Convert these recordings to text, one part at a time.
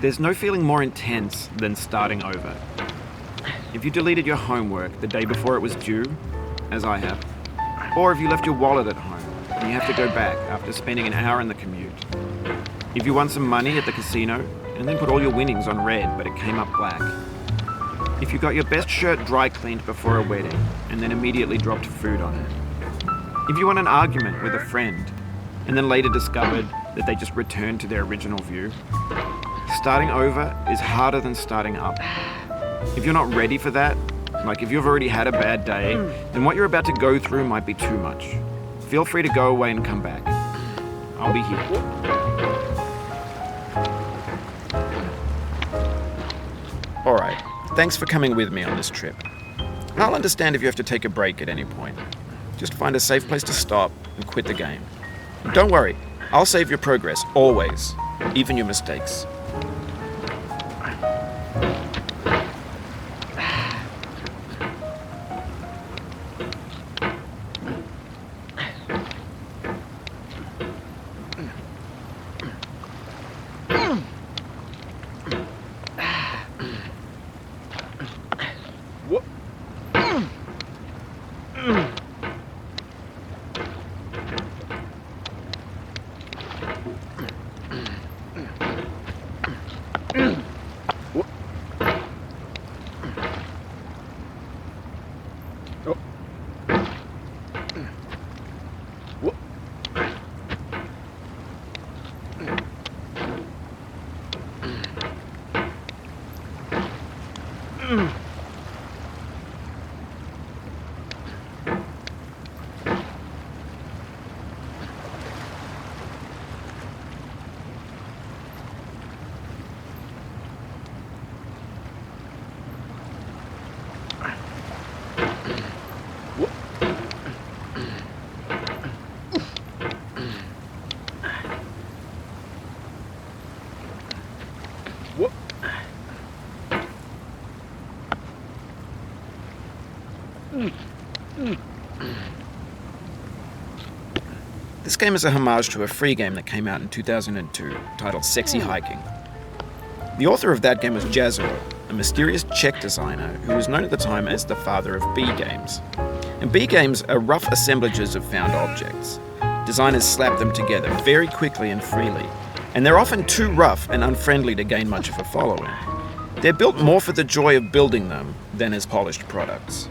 There's no feeling more intense than starting over. If you deleted your homework the day before it was due, as I have, or if you left your wallet at home and you have to go back after spending an hour in the commute. If you won some money at the casino and then put all your winnings on red but it came up black. If you got your best shirt dry cleaned before a wedding and then immediately dropped food on it. If you won an argument with a friend and then later discovered that they just returned to their original view. Starting over is harder than starting up. If you're not ready for that, like if you've already had a bad day, then what you're about to go through might be too much. Feel free to go away and come back. I'll be here. Alright, thanks for coming with me on this trip. I'll understand if you have to take a break at any point. Just find a safe place to stop and quit the game. And don't worry, I'll save your progress, always, even your mistakes. This game is a homage to a free game that came out in 2002, titled Sexy Hiking. The author of that game was Jazzo, a mysterious Czech designer who was known at the time as the father of B games. And B games are rough assemblages of found objects. Designers slap them together very quickly and freely, and they're often too rough and unfriendly to gain much of a following. They're built more for the joy of building them than as polished products.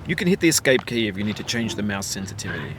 You can hit the escape key if you need to change the mouse sensitivity.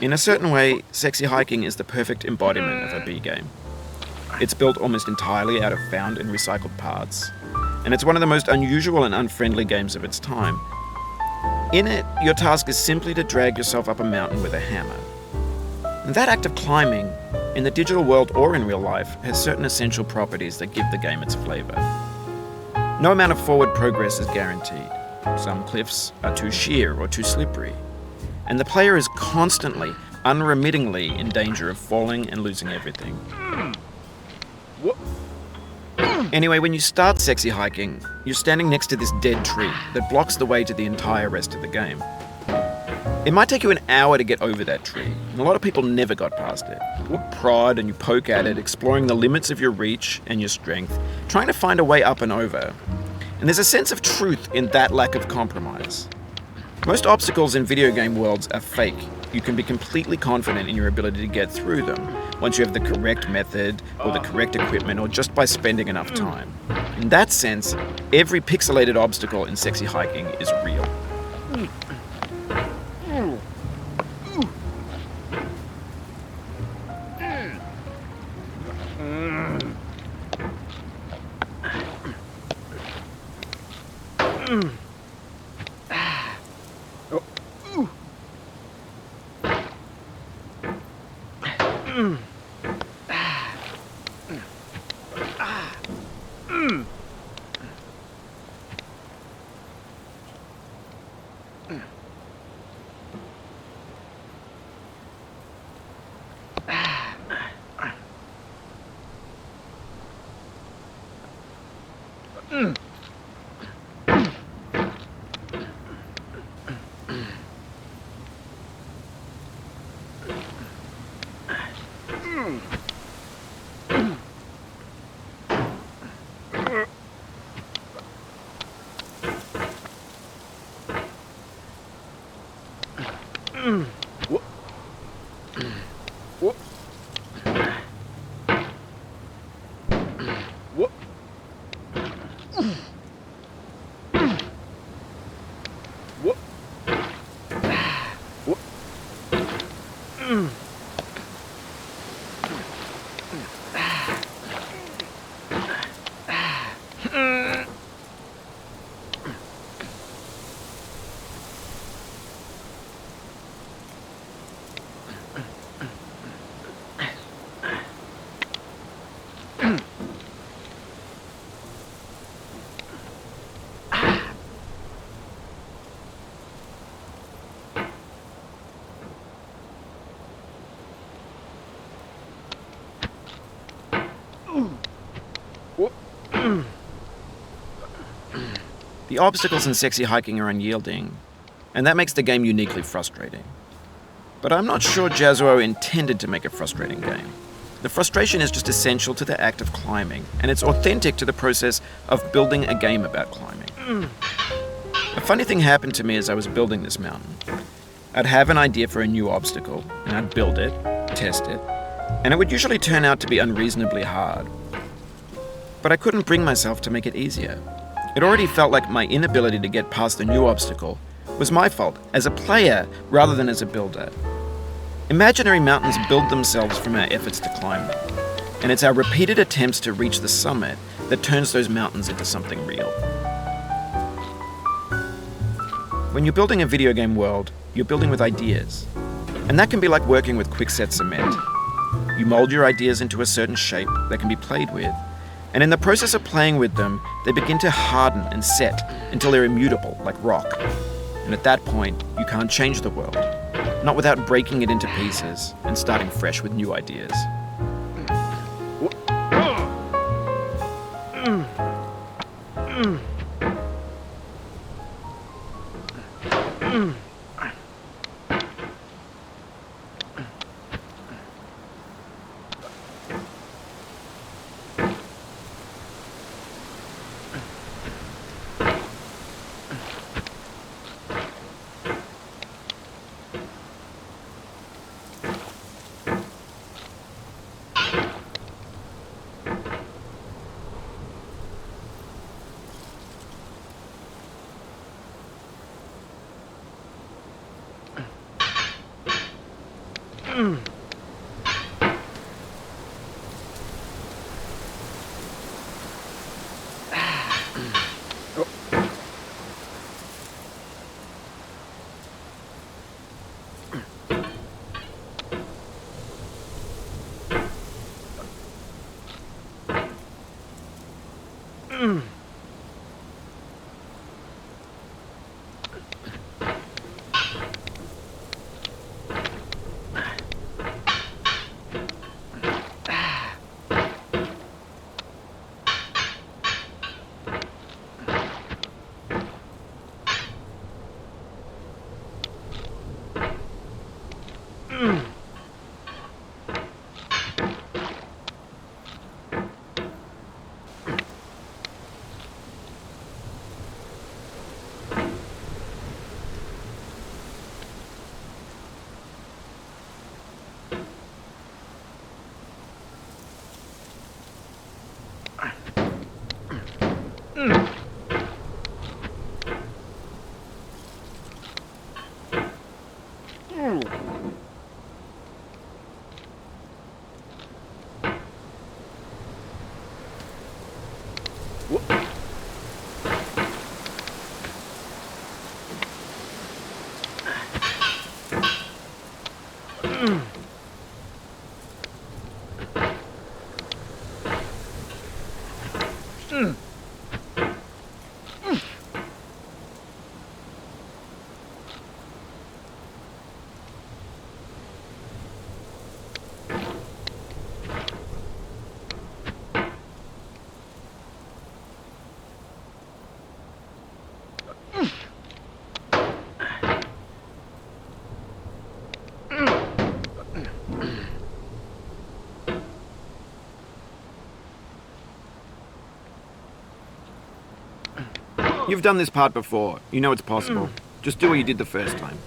In a certain way, Sexy Hiking is the perfect embodiment of a B game. It's built almost entirely out of found and recycled parts, and it's one of the most unusual and unfriendly games of its time. In it, your task is simply to drag yourself up a mountain with a hammer. And that act of climbing, in the digital world or in real life, has certain essential properties that give the game its flavor. No amount of forward progress is guaranteed. Some cliffs are too sheer or too slippery, and the player is constantly, unremittingly in danger of falling and losing everything. Anyway, when you start Sexy Hiking, you're standing next to this dead tree that blocks the way to the entire rest of the game. It might take you an hour to get over that tree, and a lot of people never got past it. You prod and you poke at it, exploring the limits of your reach and your strength, trying to find a way up and over. And there's a sense of truth in that lack of compromise. Most obstacles in video game worlds are fake. You can be completely confident in your ability to get through them once you have the correct method or the correct equipment or just by spending enough time. In that sense, every pixelated obstacle in Sexy Hiking is real. The obstacles in Sexy Hiking are unyielding, and that makes the game uniquely frustrating. But I'm not sure Jazzuo intended to make a frustrating game. The frustration is just essential to the act of climbing, and it's authentic to the process of building a game about climbing. A funny thing happened to me as I was building this mountain. I'd have an idea for a new obstacle, and I'd build it, test it, and it would usually turn out to be unreasonably hard. But I couldn't bring myself to make it easier. It already felt like my inability to get past the new obstacle was my fault as a player rather than as a builder. Imaginary mountains build themselves from our efforts to climb them, and it's our repeated attempts to reach the summit that turns those mountains into something real. When you're building a video game world, you're building with ideas, and that can be like working with quickset cement. You mold your ideas into a certain shape that can be played with, and in the process of playing with them, they begin to harden and set until they're immutable, like rock. And at that point, you can't change the world, not without breaking it into pieces and starting fresh with new ideas. You've done this part before. You know it's possible. Just do what you did the first time.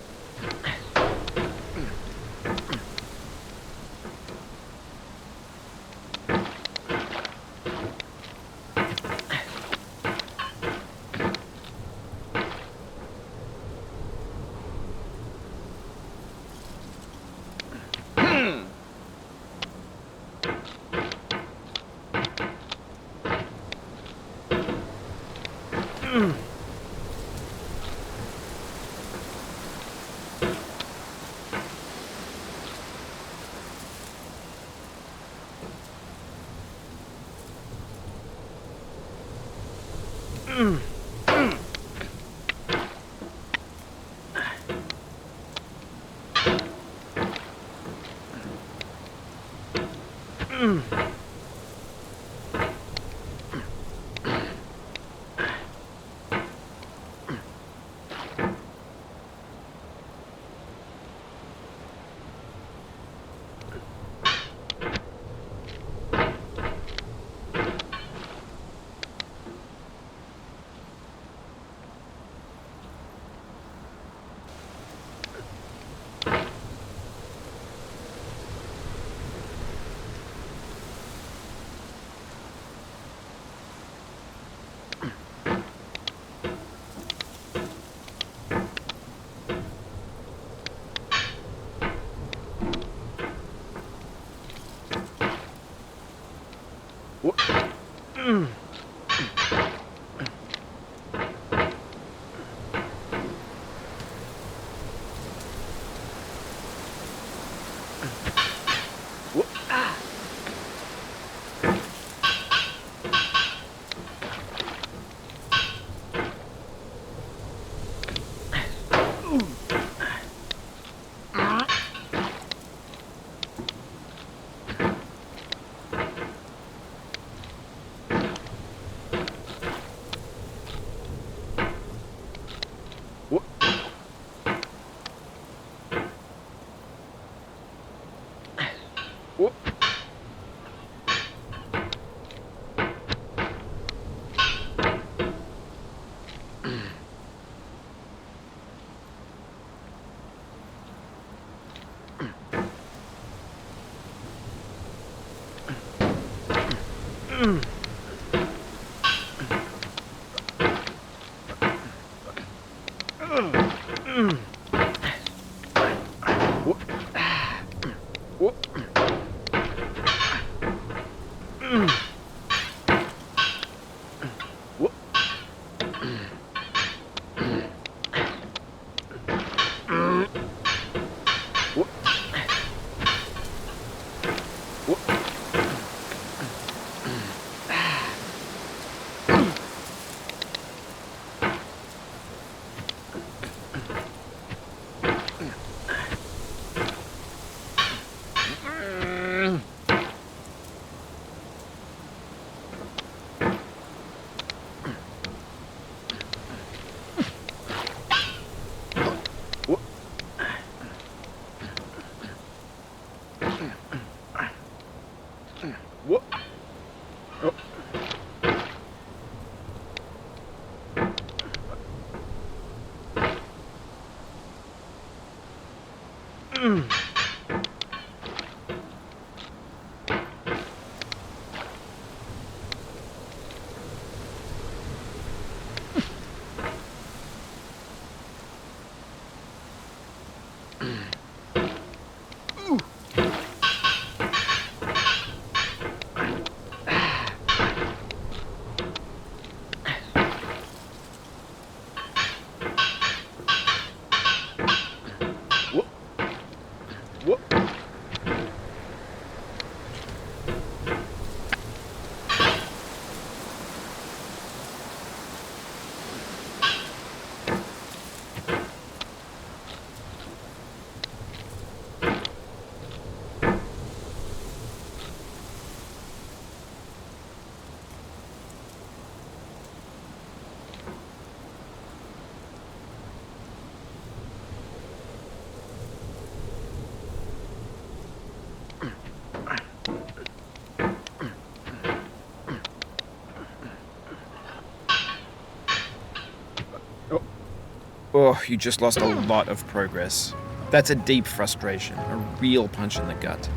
Oh, you just lost a lot of progress. That's a deep frustration, a real punch in the gut.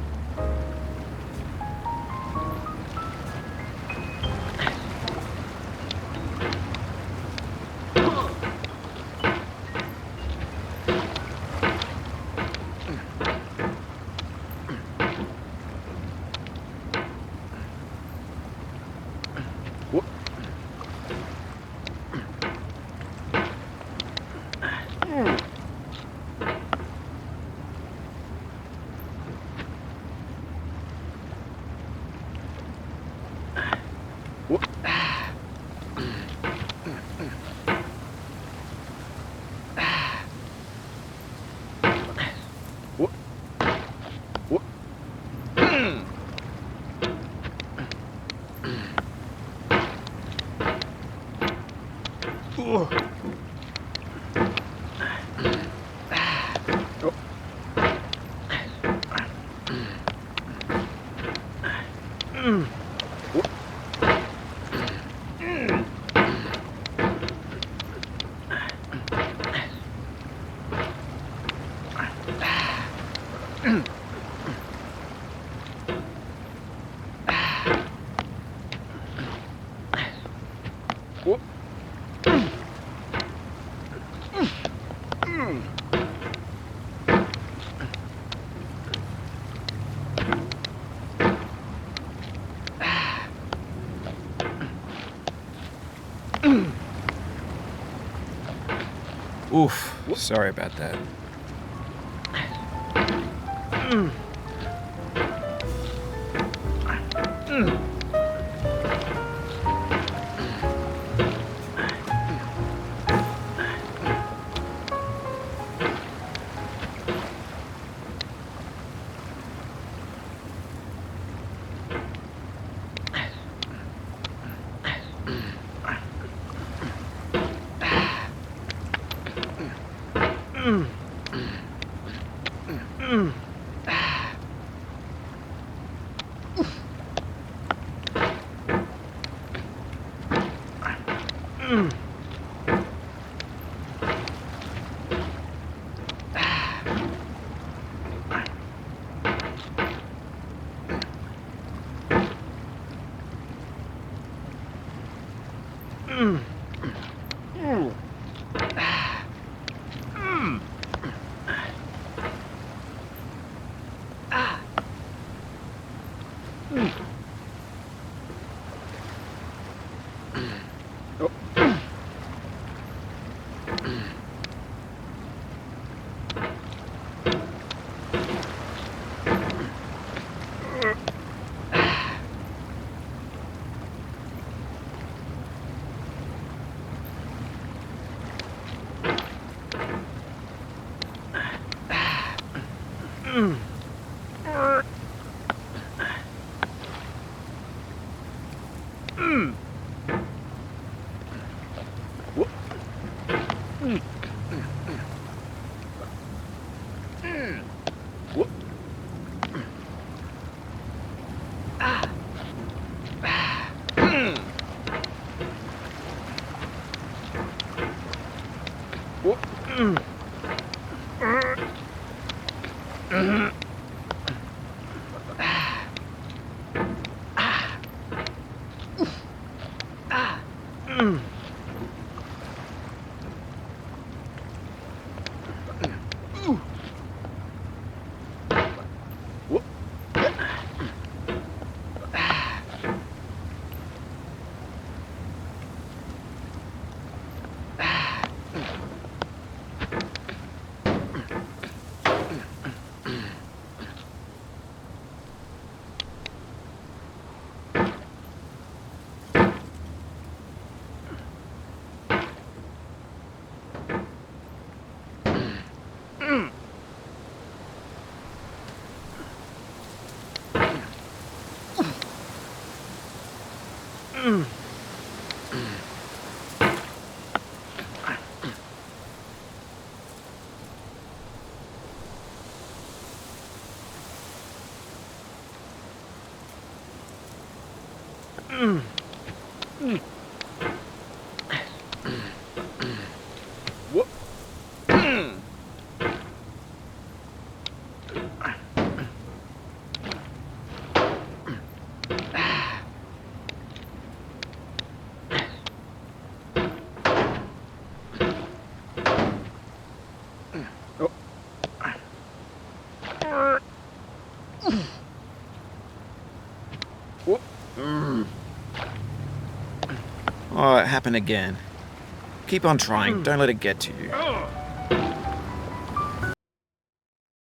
Oof, sorry about that. Oh, it happened again. Keep on trying. Don't let it get to you.